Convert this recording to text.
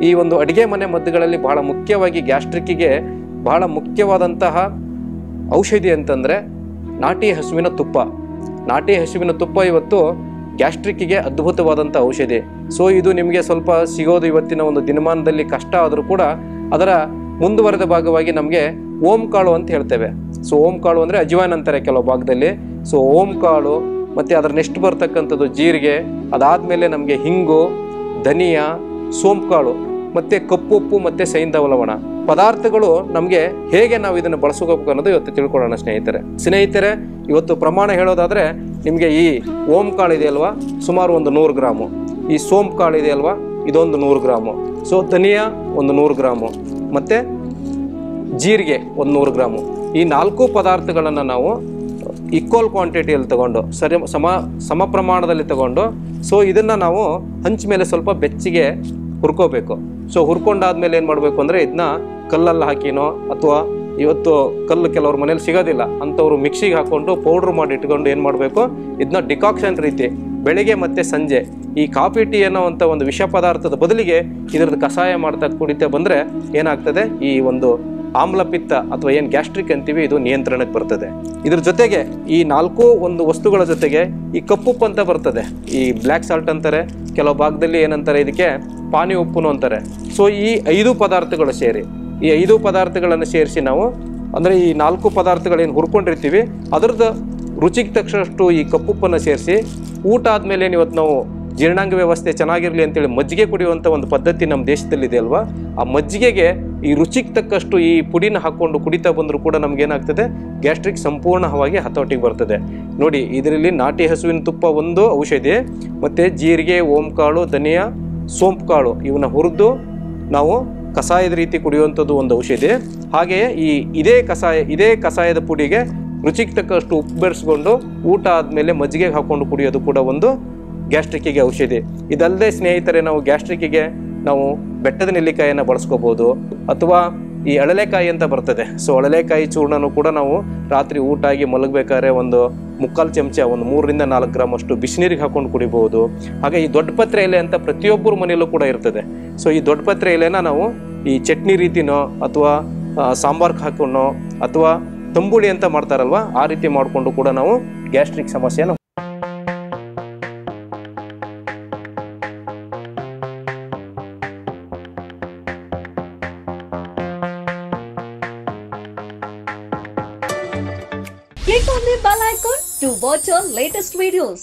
ಈ ಒಂದು ಅಡುಗೆ ಮನೆ ಮದ್ದುಗಳಲ್ಲಿ ಬಹಳ ಮುಖ್ಯವಾಗಿ ಗ್ಯಾಸ್ಟ್ರಿಕ್ಕಿಗೆ ಬಹಳ ಮುಖ್ಯವಾದಂತಹ ಔಷಧಿ ಅಂತಂದರೆ ನಾಟಿ ಹಸುವಿನ ತುಪ್ಪ. ನಾಟಿ ಹಸುವಿನ ತುಪ್ಪ ಇವತ್ತು ಗ್ಯಾಸ್ಟ್ರಿಕ್ಕಿಗೆ ಅದ್ಭುತವಾದಂಥ ಔಷಧಿ. ಸೊ ಇದು ನಿಮಗೆ ಸ್ವಲ್ಪ ಸಿಗೋದು ಇವತ್ತಿನ ಒಂದು ದಿನಮಾನದಲ್ಲಿ ಕಷ್ಟ ಆದರೂ ಕೂಡ ಅದರ ಮುಂದುವರೆದ ಭಾಗವಾಗಿ ನಮಗೆ ಓಂ ಕಾಳು ಅಂತ ಹೇಳ್ತೇವೆ. ಸೊ ಓಂ ಕಾಳು ಅಂದರೆ ಅಜ್ವಾನ್ ಅಂತಾರೆ ಕೆಲವು ಭಾಗದಲ್ಲಿ. ಸೊ ಓಂ ಕಾಳು ಮತ್ತು ಅದರ ನೆಕ್ಸ್ಟ್ ಬರ್ತಕ್ಕಂಥದ್ದು ಜೀರಿಗೆ, ಅದಾದಮೇಲೆ ನಮಗೆ ಹಿಂಗು, ಧನಿಯಾ, ಸೋಂಪು ಕಾಳು ಮತ್ತು ಕಪ್ಪುಪ್ಪು ಮತ್ತು ಸೈಂಧವ ಲವಣ ಪದಾರ್ಥಗಳು ನಮಗೆ ಹೇಗೆ ನಾವು ಇದನ್ನು ಬಳಸ್ಕೋಬೇಕು ಅನ್ನೋದು ಇವತ್ತು ತಿಳ್ಕೊಳ್ಳೋಣ ಸ್ನೇಹಿತರೆ. ಇವತ್ತು ಪ್ರಮಾಣ ಹೇಳೋದಾದರೆ ನಿಮಗೆ ಈ ಓಂ ಕಾಳು ಇದೆಯಲ್ವಾ ಸುಮಾರು ಒಂದು 100 ಗ್ರಾಮು, ಈ ಸೋಂಪು ಕಾಳು ಇದೆಯಲ್ವಾ ಇದೊಂದು 100 ಗ್ರಾಮು, ಸೊ ಧನಿಯಾ ಒಂದು 100 ಗ್ರಾಮು ಮತ್ತು ಜೀರಿಗೆ ಒಂದು 100 ಗ್ರಾಮು. ಈ 4 ಪದಾರ್ಥಗಳನ್ನು ನಾವು ಈಕ್ವಲ್ ಕ್ವಾಂಟಿಟಿಯಲ್ಲಿ ತಗೊಂಡು ಸಮ ಪ್ರಮಾಣದಲ್ಲಿ ತಗೊಂಡು ಸೊ ಇದನ್ನು ನಾವು ಹಂಚ ಮೇಲೆ ಸ್ವಲ್ಪ ಬೆಚ್ಚಗೆ ಹುರ್ಕೋಬೇಕು. ಸೊ ಹುರ್ಕೊಂಡಾದ್ಮೇಲೆ ಏನು ಮಾಡಬೇಕು ಅಂದರೆ ಇದನ್ನ ಕಲ್ಲಲ್ಲಿ ಹಾಕಿನೋ ಅಥವಾ ಇವತ್ತು ಕಲ್ಲು ಕೆಲವ್ರ ಮನೇಲಿ ಸಿಗೋದಿಲ್ಲ ಅಂಥವ್ರು ಮಿಕ್ಸಿಗೆ ಹಾಕ್ಕೊಂಡು ಪೌಡ್ರ್ ಮಾಡಿ ಇಟ್ಕೊಂಡು ಏನು ಮಾಡಬೇಕು, ಇದನ್ನ ಡಿಕಾಕ್ಷನ್ ರೀತಿ ಬೆಳಿಗ್ಗೆ ಮತ್ತು ಸಂಜೆ ಈ ಕಾಫಿ ಟೀ ಅನ್ನೋ ಅಂಥ ಒಂದು ವಿಷ ಪದಾರ್ಥದ ಬದಲಿಗೆ ಇದರದ್ದು ಕಷಾಯ ಮಾಡ್ತಾ ಕುಡಿತಾ ಬಂದರೆ ಏನಾಗ್ತದೆ, ಈ ಒಂದು ಆಮ್ಲಪಿತ್ತ ಅಥವಾ ಏನು ಗ್ಯಾಸ್ಟ್ರಿಕ್ ಅಂತೀವಿ ಇದು ನಿಯಂತ್ರಣಕ್ಕೆ ಬರ್ತದೆ. ಇದ್ರ ಜೊತೆಗೆ ಈ 4 ಒಂದು ವಸ್ತುಗಳ ಜೊತೆಗೆ ಈ ಕಪ್ಪುಪ್ಪು ಅಂತ ಬರ್ತದೆ, ಈ ಬ್ಲ್ಯಾಕ್ ಸಾಲ್ಟ್ ಅಂತಾರೆ, ಕೆಲವು ಭಾಗದಲ್ಲಿ ಏನಂತಾರೆ ಇದಕ್ಕೆ ಪಾನಿ ಉಪ್ಪುನು ಅಂತಾರೆ. ಸೊ ಈ 5 ಪದಾರ್ಥಗಳು ಸೇರಿ ಈ 5 ಪದಾರ್ಥಗಳನ್ನು ಸೇರಿಸಿ ನಾವು ಅಂದರೆ ಈ 4 ಪದಾರ್ಥಗಳೇನು ಹುರ್ಕೊಂಡಿರ್ತೀವಿ ಅದರದ್ದು ರುಚಿಗೆ ತಕ್ಕಷ್ಟು ಈ ಕಪ್ಪುಪ್ಪನ್ನು ಸೇರಿಸಿ ಊಟ ಆದಮೇಲೆ ಇವತ್ತು ನಾವು ಜೀರ್ಣಾಂಗ ವ್ಯವಸ್ಥೆ ಚೆನ್ನಾಗಿರಲಿ ಅಂತೇಳಿ ಮಜ್ಜಿಗೆ ಕುಡಿಯುವಂಥ ಒಂದು ಪದ್ಧತಿ ನಮ್ಮ ದೇಶದಲ್ಲಿದೆ ಅಲ್ವಾ. ಆ ಮಜ್ಜಿಗೆಗೆ ಈ ರುಚಿಗೆ ತಕ್ಕಷ್ಟು ಈ ಪುಡಿನ ಹಾಕ್ಕೊಂಡು ಕುಡಿತಾ ಬಂದರೂ ಕೂಡ ನಮಗೇನಾಗ್ತದೆ, ಗ್ಯಾಸ್ಟ್ರಿಕ್ ಸಂಪೂರ್ಣವಾಗಿ ಹತೋಟಿಗೆ ಬರ್ತದೆ. ನೋಡಿ ಇದರಲ್ಲಿ ನಾಟಿ ಹಸುವಿನ ತುಪ್ಪ ಒಂದು ಔಷಧಿ ಮತ್ತು ಜೀರಿಗೆ, ಓಂಕಾಳು, ಧನಿಯಾ, ಸೋಂಪು ಕಾಳು ಇವನ್ನ ಹುರಿದು ನಾವು ಕಷಾಯದ ರೀತಿ ಕುಡಿಯುವಂಥದ್ದು ಒಂದು ಔಷಧಿ. ಹಾಗೆಯೇ ಇದೇ ಕಷಾಯದ ಪುಡಿಗೆ ರುಚಿಗೆ ತಕ್ಕಷ್ಟು ಉಪ್ಪು ಬೆರೆಸ್ಕೊಂಡು ಊಟ ಆದಮೇಲೆ ಮಜ್ಜಿಗೆಗೆ ಹಾಕ್ಕೊಂಡು ಕುಡಿಯೋದು ಕೂಡ ಒಂದು ಗ್ಯಾಸ್ಟ್ರಿಕ್ಕಿಗೆ ಔಷಧಿ. ಇದಲ್ಲದೆ ಸ್ನೇಹಿತರೆ ನಾವು ಗ್ಯಾಸ್ಟ್ರಿಕ್ಕಿಗೆ ನಾವು ಬೆಟ್ಟದ ನೆಲ್ಲಿಕಾಯಿಯನ್ನು ಬಳಸ್ಕೋಬೋದು ಅಥವಾ ಈ ಅಳಲೆಕಾಯಿ ಅಂತ ಬರ್ತದೆ. ಸೊ ಅಳಲೆಕಾಯಿ ಚೂರ್ಣನೂ ಕೂಡ ನಾವು ರಾತ್ರಿ ಊಟ ಆಗಿ ಮಲಗಬೇಕಾದ್ರೆ ಒಂದು 3/4 ಚಮಚ ಒಂದು 3 ರಿಂದ 4 ಗ್ರಾಮ್ ಅಷ್ಟು ಬಿಸಿನೀರಿಗೆ ಹಾಕೊಂಡು ಕುಡಿಬಹುದು. ಹಾಗೆ ಈ ದೊಡ್ಡಪತ್ರೆ ಎಲೆ ಅಂತ ಪ್ರತಿಯೊಬ್ಬರ ಮನೆಯಲ್ಲೂ ಕೂಡ ಇರ್ತದೆ. ಸೊ ಈ ದೊಡ್ಡಪತ್ರೆ ಎಲೆನ ನಾವು ಈ ಚಟ್ನಿ ರೀತಿನೋ ಅಥವಾ ಸಾಂಬಾರ್ಗೆ ಹಾಕೊಂಡೋ ಅಥವಾ ತಂಬುಳಿ ಅಂತ ಮಾಡ್ತಾರಲ್ವ ಆ ರೀತಿ ಮಾಡಿಕೊಂಡು ಕೂಡ ನಾವು ಗ್ಯಾಸ್ಟ್ರಿಕ್ ಸಮಸ್ಯೆನ Click on the bell icon to watch our latest videos.